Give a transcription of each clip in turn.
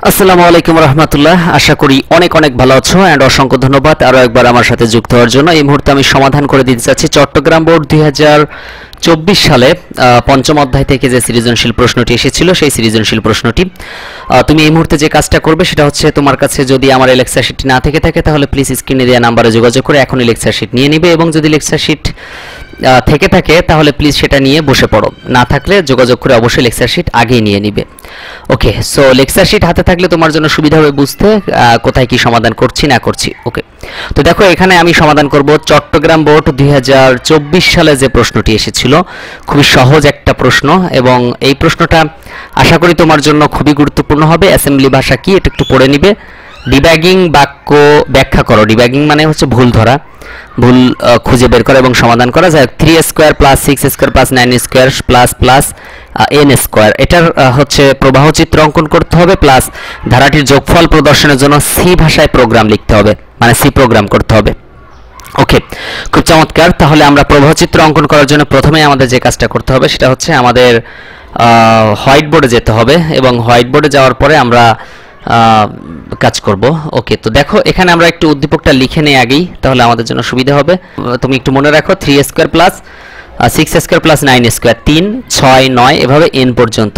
আসসালামু আলাইকুম রহমতুল্লাহ। আশা করি অনেক অনেক ভালো আছো এন্ড অসংখ্য ধন্যবাদ আরও একবার আমার সাথে যুক্ত হওয়ার জন্য। এই মুহূর্তে আমি সমাধান করে দিতে চাচ্ছি চট্টগ্রাম বোর্ড 2024 সালে পঞ্চম অধ্যায় থেকে যে সৃজনশীল প্রশ্নটি এসেছিল সেই সৃজনশীল প্রশ্নটি। তুমি এই মুহূর্তে যে কাজটা করবে সেটা হচ্ছে, তোমার কাছে যদি আমার এই লেকচার শিটটি না থেকে থাকে তাহলে প্লিজ স্ক্রিনে দেওয়া নাম্বারে যোগাযোগ করে এখনই লেকচার শিট নিয়ে নিবে, এবং যদি লেকচার শিট থেকে থাকে তাহলে প্লিজ সেটা নিয়ে বসে পড়ো, না থাকলে যোগাযোগ করে অবশ্যই লেকচার শিট আগেই নিয়ে নিবে। ওকে, সো লেকচার শিট হাতে থাকলে তোমার জন্য সুবিধা হবে বুঝতে কোথায় কি সমাধান করছি না করছি। ওকে, তো দেখো এখানে আমি সমাধান করব চট্টগ্রাম বোর্ড 2024 সালে যে প্রশ্নটি এসেছিল। খুবই সহজ একটা প্রশ্ন, এবং এই প্রশ্নটা আশা করি তোমার জন্য খুবই গুরুত্বপূর্ণ হবে। অ্যাসেম্বলি ভাষা কি এটা একটু পড়ে নিবে। ডিবাগিং বাক্য ব্যাখ্যা করো। ডিবাগিং মানে হচ্ছে ভুল ধরা, ভুল খুঁজে বের করা এবং সমাধান করা যায়। 3 square plus 6 square plus 9 square plus plus n square, এটার হচ্ছে প্রবাহ চিত্র অঙ্কন করতে হবে, প্লাস ধারাটির যোগফল প্রদর্শনের জন্য সি ভাষায় প্রোগ্রাম লিখতে হবে, মানে সি প্রোগ্রাম করতে হবে। ওকে, খুব চমৎকার। তাহলে আমরা প্রবাহ চিত্র অঙ্কন করার জন্য প্রথমেই আমাদের যে কাজটা করতে হবে সেটা হচ্ছে আমাদের হোয়াইট বোর্ডে যেতে হবে, এবং হোয়াইট বোর্ডে যাওয়ার পরে আমরা কাজ করব। ওকে, তো দেখো এখানে আমরা একটু উদ্দীপকটা লিখে নেই আগেই, তাহলে আমাদের জন্য সুবিধা হবে। তুমি একটু মনে রাখো 3 square plus 6 square plus 9 square, 3 6 9 এভাবে n পর্যন্ত।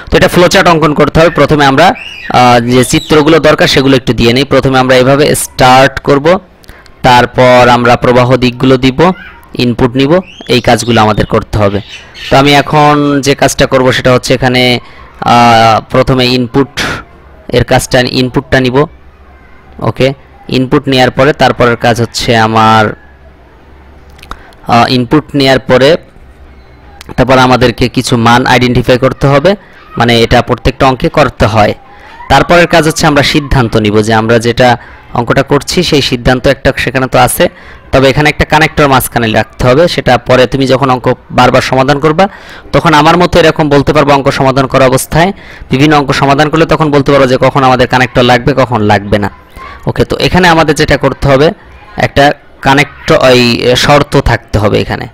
তো এটা ফ্লোচার্ট অঙ্কন করতে হবে। প্রথমে আমরা যে চিত্রগুলো দরকার সেগুলো একটু দিয়ে নিই। প্রথমে আমরা এভাবে স্টার্ট করব, তারপর আমরা প্রবাহ দিকগুলো দিব, ইনপুট নিব, এই কাজগুলো আমাদের করতে হবে। তো আমি এখন যে কাজটা করব সেটা হচ্ছে এখানে প্রথমে ইনপুট এর কাজটা, ইনপুটটা নিব। ওকে, ইনপুট নেওয়ার পরে তারপরের কাজ হচ্ছে আমার ইনপুট নেওয়ার পরে তারপর আমাদেরকে কিছু মান আইডেন্টিফাই করতে হবে, মানে এটা প্রত্যেকটা অঙ্কে করতে হয়। তারপরের কাজ হচ্ছে আমরা সিদ্ধান্ত নিব যে আমরা যেটা অঙ্কটা করছি সেই সিদ্ধান্ত একটা সেখানে তো আছে, তবে এখানে একটা কানেক্টর মাঝখানে রাখতে হবে। সেটা পরে তুমি যখন অঙ্ক বারবার সমাধান করবা তখন আমার মতো এরকম বলতে পারবো, অঙ্ক সমাধান করা অবস্থায় বিভিন্ন অঙ্ক সমাধান করলে তখন বলতে পারবো যে কখন আমাদের কানেক্টর লাগবে কখন লাগবে না। ওকে, তো এখানে আমাদের যেটা করতে হবে একটা কানেক্টর, ওই শর্ত থাকতে হবে এখানে।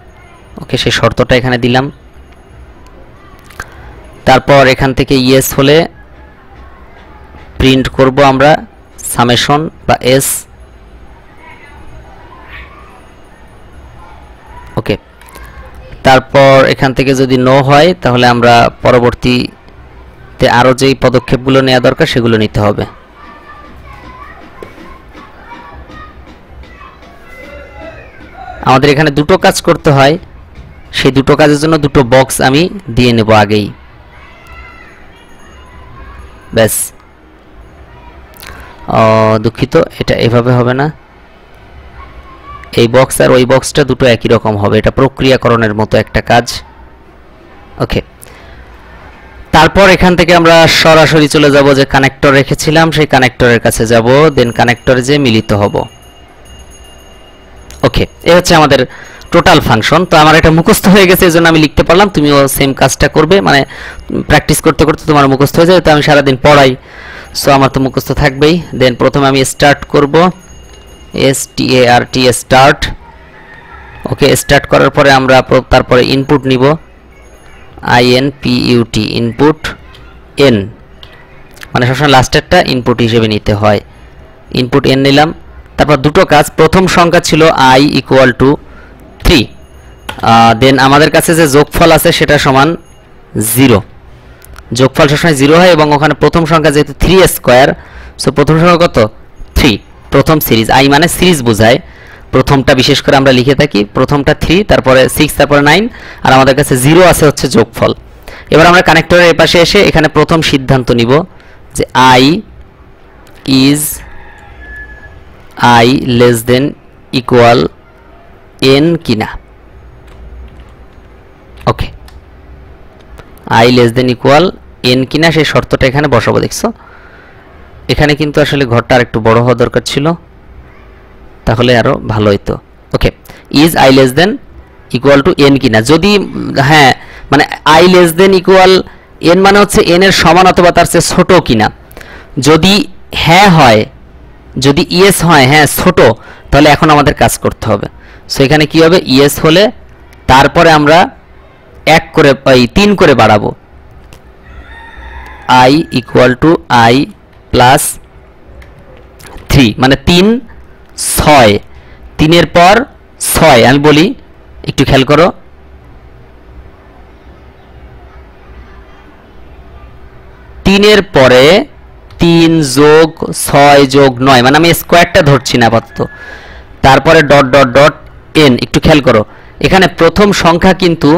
ওকে, সেই শর্তটা এখানে দিলাম। তারপর এখান থেকে ইয়েস হলে প্রিন্ট করব আমরা সামেশন বা এস। ওকে, তারপর এখান থেকে যদি নো হয় তাহলে আমরা পরবর্তীতে আরও যেই পদক্ষেপগুলো নেওয়া দরকার সেগুলো নিতে হবে। আমাদের এখানে দুটো কাজ করতে হয়, সেই দুটো কাজের জন্য দুটো বক্স আমি দিয়ে নেব আগেই, ব্যাস। দুঃখিত, এটা এভাবে হবে না, এই বক্স আর ওই বক্সটা দুটো একই রকম হবে, এটা প্রক্রিয়াকরণের মতো একটা কাজ। ওকে, তারপর এখান থেকে আমরা সরাসরি চলে যাব যে কানেক্টর রেখেছিলাম সেই কানেক্টরের কাছে যাব, দেন কানেক্টরে যে মিলিত হব। ওকে, এই হচ্ছে আমাদের টোটাল ফাংশন। তো আমার এটা মুখস্থ হয়ে গেছে এজন্য আমি লিখতে পারলাম, তুমিও সেম কাজটা করবে, মানে প্র্যাকটিস করতে করতে তোমার মুখস্থ হয়ে যায়। তো আমি সারাদিন পড়াই, সো আমার তো মুখস্থ থাকবেই। দেন প্রথমে আমি স্টার্ট করব, START স্টার্ট। ওকে, স্টার্ট করার পরে আমরা তারপরে ইনপুট নিব, INPUT ইনপুট, n মানে সবসময় লাস্টেরটা ইনপুট হিসেবে নিতে হয়। ইনপুট n নিলাম। তারপর দুটো কাজ, প্রথম সংখ্যা ছিল I = 3, দেন আমাদের কাছে যে যোগফল আছে সেটা সমান 0। যোগফল সবসময় 0 হয়, এবং ওখানে প্রথম সংখ্যা যেহেতু 3 স্কোয়ার, সো প্রথম সংখ্যা কত 3, প্রথম সিরিজ। I মানে সিরিজ বোঝায়, প্রথমটা বিশেষ করে আমরা লিখে থাকি, প্রথমটা 3, তারপরে 6, তারপরে 9, আর আমাদের কাছে 0 আছে হচ্ছে যোগফল। এবার আমরা কানেক্টরের এপাশে এসে এখানে প্রথম সিদ্ধান্ত নিব যে I less than equal n কিনা। ওকে, I less than equal n কিনা সেই শর্তটা এখানে বসাবো। দেখছো এখানে কিন্তু আসলে ঘরটা আর একটু বড় হওয়া দরকার ছিল, তাহলে আরো ভালো হইতো। ওকে, is I less than equal to n কিনা, যদি হ্যাঁ মানে I less than equal n মানে হচ্ছে n এর সমান অথবা তার চেয়ে ছোট কিনা। যদি হ্যাঁ হয়, যদি ইয়েস হয় হ্যাঁ ছোট, তাহলে এখন আমাদের কাজ করতে হবে। সো এখানে কি হবে, ইয়েস হলে তারপরে আমরা 3 করে বাড়াবো, I = I প্লাস 3 মানে 3 6 3 এর পর 6 আমি বলি একটু খেয়াল করো 3 এর পরে 3 যোগ 6 যোগ 9 মানে আমি স্কোয়ারটা ধরছি না আপাতত তারপরে ডট ডট ডট n একটু খেয়াল করো এখানে প্রথম সংখ্যা কিন্তু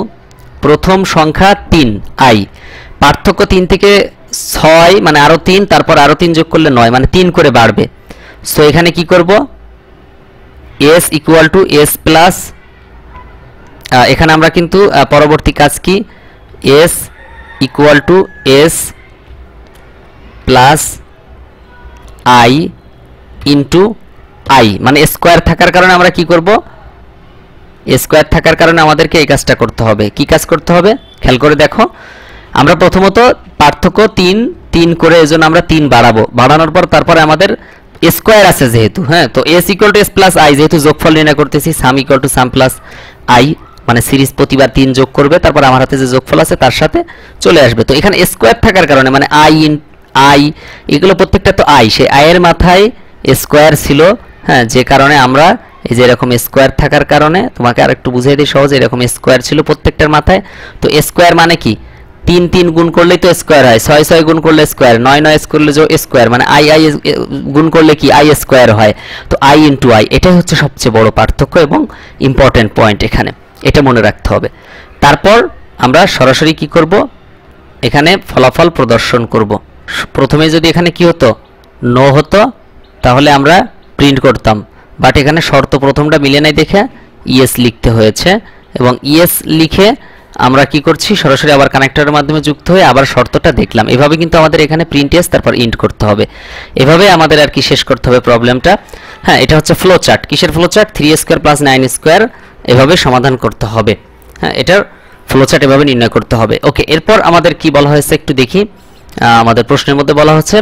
প্রথম সংখ্যা 3 i পার্থক্য 3 থেকে 6 মানে আরো 3 তারপর আরো 3 যোগ করলে 9 মানে 3 করে বাড়বে সো এখানে কি করব s equal to s plus এখানে আমরা কিন্তু পরবর্তী কাজ কি s equal to s plus i into i মানে স্কয়ার থাকার কারণে আমরা কি করব স্কয়ার থাকার কারণে আমাদেরকে এই কাজটা করতে হবে কি কাজ করতে হবে খেয়াল করে দেখো আমরা প্রথমত পার্থক্য 3 3 করে এজন্য আমরা 3 বাড়াবো বাড়ানোর পর তারপরে আমাদের স্কয়ার আছে যেহেতু হ্যাঁ তো s equal to s plus i যেহেতু যোগফল নির্ণয় করতেছি সাম equal to some plus i মানে সিরিজ প্রতিবার 3 যোগ করবে তারপর আমার হাতে যে যোগফল আছে তার সাথে চলে আসবে তো এখানে স্কয়ার থাকার কারণে মানে i এগুলো প্রত্যেকটা তো i সেই i এর মাথায় স্কয়ার ছিল হ্যাঁ যে কারণে আমরা এই যে এরকম স্কয়ার থাকার কারণে তোমাকে আরেকটু বুঝিয়ে দিই সহজ এরকম স্কয়ার ছিল প্রত্যেকটার মাথায় তো স্কয়ার মানে কি 3 3 গুণ করলেই তো স্কয়ার হয় 6 6 গুণ করলে স্কয়ার 9 9 করলে যে স্কয়ার মানে i i গুণ করলে কি i স্কয়ার হয় তো i ইনটু i এটাই হচ্ছে সবচেয়ে বড় পার্থক্য এবং ইম্পর্টেন্ট পয়েন্ট এখানে এটা মনে রাখতে হবে তারপর আমরা সরাসরি কি করব এখানে ফলাফল প্রদর্শন করব প্রথমে যদি এখানে কি হতো নো হতো তাহলে আমরা প্রিন্ট করতাম বাট এখানে শর্ত প্রথমটা মিলে নাই দেখে ইএস লিখতে হয়েছে এবং ইএস লিখে আমরা কি করছি সরাসরি আবার কানেক্টরের মাধ্যমে যুক্ত হয়ে আবার শর্তটা দেখলাম এভাবে কিন্তু আমাদের এখানে প্রিন্ট এস তারপর ইন্ট করতে হবে এভাবে আমাদের আর কি শেষ করতে হবে প্রবলেমটা হ্যাঁ এটা হচ্ছে ফ্লো চার্ট কিসের flow chart 3 square plus 9 square এভাবে সমাধান করতে হবে হ্যাঁ এটার ফ্লো চার্ট এভাবে নির্ণয় করতে হবে ওকে এরপর আমাদের কি বলা হয়েছে একটু দেখি আমাদের প্রশ্নের মধ্যে বলা হচ্ছে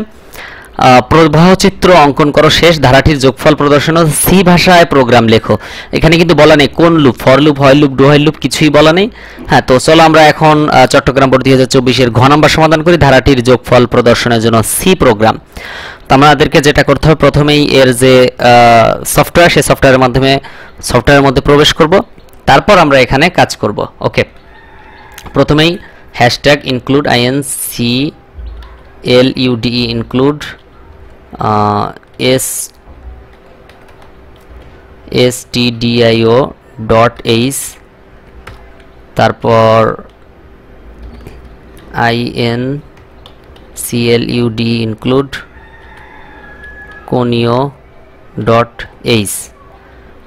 প্রবাহ চিত্র অঙ্কন করো শেষ ধারাটির যোগফল প্রদর্শন সি ভাষায় প্রোগ্রাম লেখো এখানে কিন্তু বলা নেই কোন লুপ ফর লুপ হয় লুপ ডু হয় লুপ কিছুই বলা নেই হ্যাঁ তো চলো আমরা এখন চট্টগ্রাম বোর্ড 2024 এর ঘ নাম্বার সমাধান করি ধারাটির যোগফল প্রদর্শনের জন্য সি প্রোগ্রাম তো আমাদেরকে যেটা করতে হবে প্রথমেই এর যে সফটওয়্যার সেই সফটওয়্যারের মধ্যে প্রবেশ করব তারপর আমরা এখানে কাজ করব ওকে প্রথমেই hashtag include INCLUDE include stdio.h তারপর INCLUDE include conio.h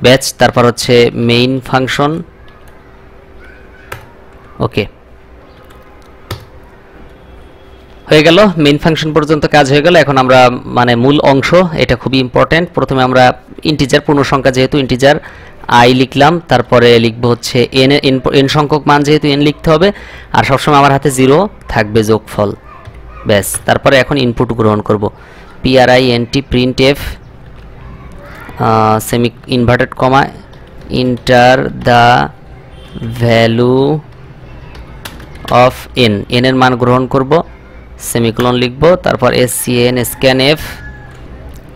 ব্যাচ তারপর হচ্ছে মেইন ফাংশন ওকে হয়ে গেল মেইন ফাংশন পর্যন্ত কাজ হয়ে গেল এখন আমরা মানে মূল অংশ এটা খুবই ইম্পর্টেন্ট প্রথমে আমরা ইন্টিজার পূর্ণ সংখ্যা যেহেতু ইন্টিজার i লিখলাম তারপরে লিখব হচ্ছে n সংখ্যক মান যেহেতু n লিখতে হবে আর সবসময় আমার হাতে 0 থাকবে যোগফল ব্যাস তারপরে এখন ইনপুট গ্রহণ করব print printf semi inverted comma enter the value of n এর মান গ্রহণ করব সেমিকোলন লিখব তারপর scn scanf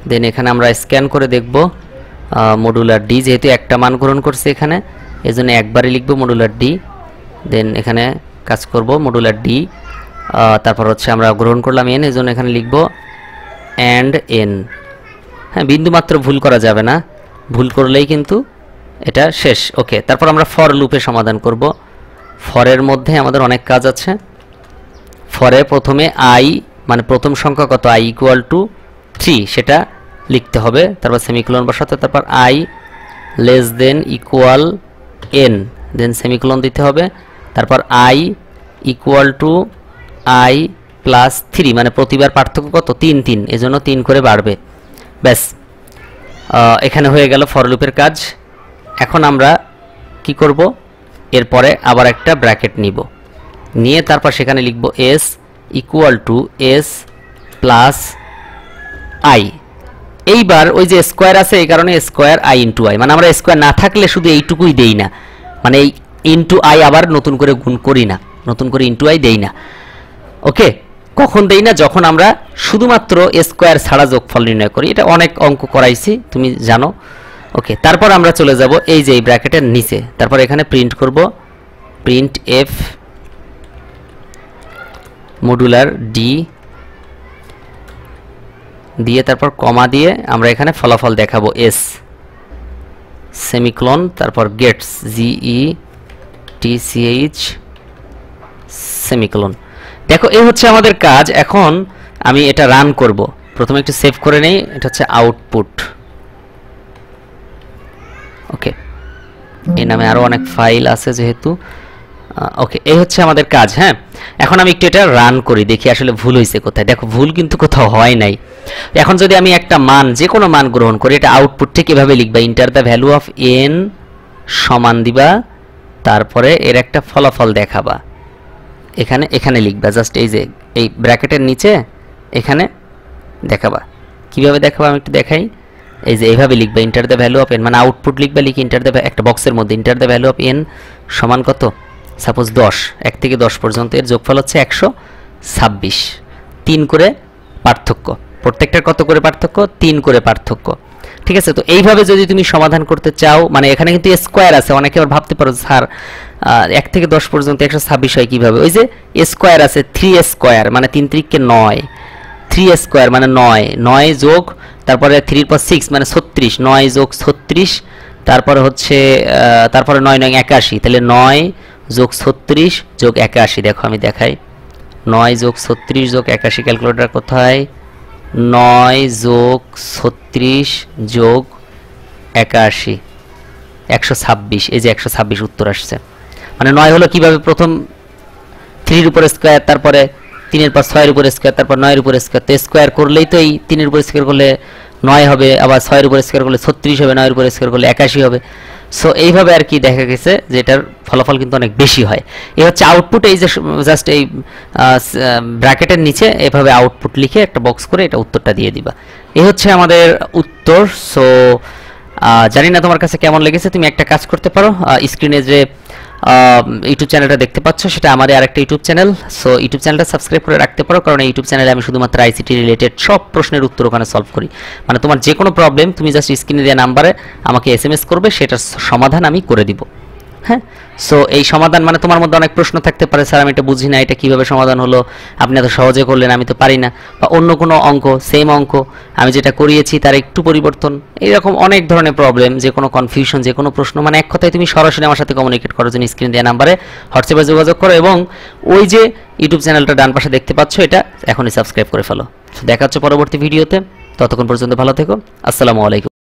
দেন এখানে আমরা স্ক্যান করে দেখব মডুলার ডি যেহেতু একটা মান গ্রহণ করছে এখানে এজন্য একবারই লিখব মডুলার ডি দেন এখানে কাজ করব মডুলার ডি তারপর হচ্ছে আমরা গ্রহণ করলাম n এজন্য এখানে লিখব and n হ্যাঁ বিন্দু মাত্র ভুল করা যাবে না ভুল করলেই কিন্তু এটা শেষ ওকে তারপর আমরা ফর লুপে সমাধান করব ফরের মধ্যে আমাদের অনেক কাজ আছে ফরে প্রথমে i মানে প্রথম সংখ্যা কত i ইকুয়াল টু 3 সেটা লিখতে হবে তারপর সেমিকোলন বসাতে তারপর i less than equal n then semicolon দিতে হবে তারপর i equal to i plus 3 মানে প্রতিবার পার্থক্য কত 3 3 এজন্য 3 করে বাড়বে ব্যাস এখানে হয়ে গেল ফর লুপের কাজ এখন আমরা কি করব এরপরে আবার একটা ব্র্যাকেট নিব নিয়ে তারপর সেখানে লিখব s equal to s plus i এইবার ওই যে স্কয়ার আছে এই কারণে স্কয়ার i ইনটু i মানে আমরা স্কয়ার না থাকলে শুধু এইটুকুই দেই না মানে এই ইনটু i আবার নতুন করে গুণ করি না নতুন করে ইনটু i দেই না ওকে কখন দেই না, যখন আমরা শুধুমাত্র স্কোয়ার ছাড়া যোগফল নির্ণয় করি। এটা অনেক অঙ্ক করাইছি, তুমি জানো। ওকে, তারপর আমরা চলে যাব এই যে এই ব্র্যাকেটের নিচে, তারপর এখানে প্রিন্ট করব প্রিন্ট এফ মডুলার ডি দিয়ে তারপর কমা দিয়ে আমরা এখানে ফলাফল দেখাবো এস সেমিকোলন, তারপর গেটস জিই টিসিএইচ সেমিকোলন। দেখো এই হচ্ছে আমাদের কাজ। এখন আমি এটা রান করব। প্রথমে একটু সেভ করে নেই, এটা হচ্ছে আউটপুট। ওকে, এই নামে আরো অনেক ফাইল আছে যেহেতু। ওকে, এই হচ্ছে আমাদের কাজ। হ্যাঁ, এখন আমি একটু এটা রান করি, দেখি আসলে ভুল হয়েছে কোথায়। দেখো ভুল কিন্তু কোথাও হয় নাই। এখন যদি আমি একটা মান, যে কোনো মান গ্রহণ করি, এটা আউটপুট ঠিক এভাবে লিখবা, enter the value of N সমান দিবা, তারপরে এর একটা ফলাফল দেখাবা। এখানে লিখবা, জাস্ট এই যে এই ব্র্যাকেটের নিচে এখানে দেখাবা। কিভাবে দেখাবা আমি একটু দেখাই। এই যে এইভাবে লিখবা, enter the value of N, মানে আউটপুট লিখবা, লিখে ইন্টার দ্য, একটা বক্সের মধ্যে enter the value of N সমান কত, সাপোজ 10, 1 থেকে 10 পর্যন্ত। এর যোগফল হচ্ছে 126। 3 করে পার্থক্য, প্রত্যেকটার কত করে পার্থক্য, 3 করে পার্থক্য। ঠিক আছে, তো এইভাবে যদি তুমি সমাধান করতে চাও, মানে এখানে কিন্তু স্কোয়ার আছে, অনেকে আবার ভাবতে পারো স্যার 1 থেকে 10 পর্যন্ত 126 হয় কিভাবে। ওই যে স্কোয়ার আছে, 3 স্কোয়ার মানে 3 3 9, 3 স্কোয়ার মানে 9, 9 যোগ তারপরে 3 এর পর 6 মানে 36, 9 যোগ 36, তারপরে হচ্ছে তারপরে 9 9 81, তাহলে 9 যোগ 36 যোগ 81। দেখো আমি দেখাই, 9 যোগ 36 যোগ 81, ক্যালকুলেটর কোথায়, 9 যোগ 36 যোগ 81, 126। এই যে 126 উত্তর আসছে। মানে 9 হলো কিভাবে, প্রথম 3 এর উপর স্কোয়ার, তারপরে 3 এর পর 6 এর উপর স্কোয়ার, তারপর 9 এর উপর স্কোয়ার। তো স্কোয়ার করলেই তো এই 3 এর উপর স্কোয়ার করলে 9 হবে, আবার 6 এর উপর স্কোয়ার করলে 36 হবে, 9 এর উপর স্কোয়ার করলে 81 হবে। সো এইভাবে আর কি দেখা গেছে যে এটার ফলাফল কিন্তু অনেক বেশি হয়। এই হচ্ছে আউটপুট। এই যে জাস্ট এই ব্র্যাকেটের নিচে এভাবে আউটপুট লিখে একটা বক্স করে এটা উত্তরটা দিয়ে দিবা। এই হচ্ছে আমাদের উত্তর। সো জানি না তোমার কাছে কেমন লেগেছে। তুমি একটা কাজ করতে পারো, স্ক্রিনে যে ইউটিউব চ্যানেলটা দেখতে পাচ্ছ সেটা আমাদের আরেকটা ইউটিউব চ্যানেল। সো ইউটিউব চ্যানেলটা সাবস্ক্রাইব করে রাখতে পারো, কারণ এই ইউটিউব চ্যানেলে আমি শুধুমাত্র আইসিটি রিলেটেড সব প্রশ্নের উত্তর ওখানে সলভ করি। মানে তোমার যে কোনো প্রবলেম তুমি জাস্ট স্ক্রিনে দেওয়া নাম্বারে আমাকে এসএমএস করবে, সেটার সমাধান আমি করে দিব। হ্যাঁ, সো এই সমাধান মানে তোমার মধ্যে অনেক প্রশ্ন থাকতে পারে, স্যার আমি এটা বুঝি না, এটা কিভাবে সমাধান হলো, আপনি এত সহজে করলেন, আমি তো পারি না, বা অন্য কোনো অঙ্ক, সেম অঙ্ক আমি যেটা করিয়েছি তার একটু পরিবর্তন, এইরকম অনেক ধরনের প্রবলেম, যে কোনো কনফিউশন, যে কোনো প্রশ্ন, মানে এক কথায় তুমি সরাসরি আমার সাথে কমিউনিকেট করার জন্য স্ক্রিন দেওয়া নাম্বারে হোয়াটসঅ্যাপে যোগাযোগ করো, এবং ওই যে ইউটিউব চ্যানেলটা ডান পাশে দেখতে পাচ্ছ এটা এখনই সাবস্ক্রাইব করে ফেলো। দেখা হচ্ছে পরবর্তী ভিডিওতে, ততক্ষণ পর্যন্ত ভালো থেকো। আসসালামু আলাইকুম।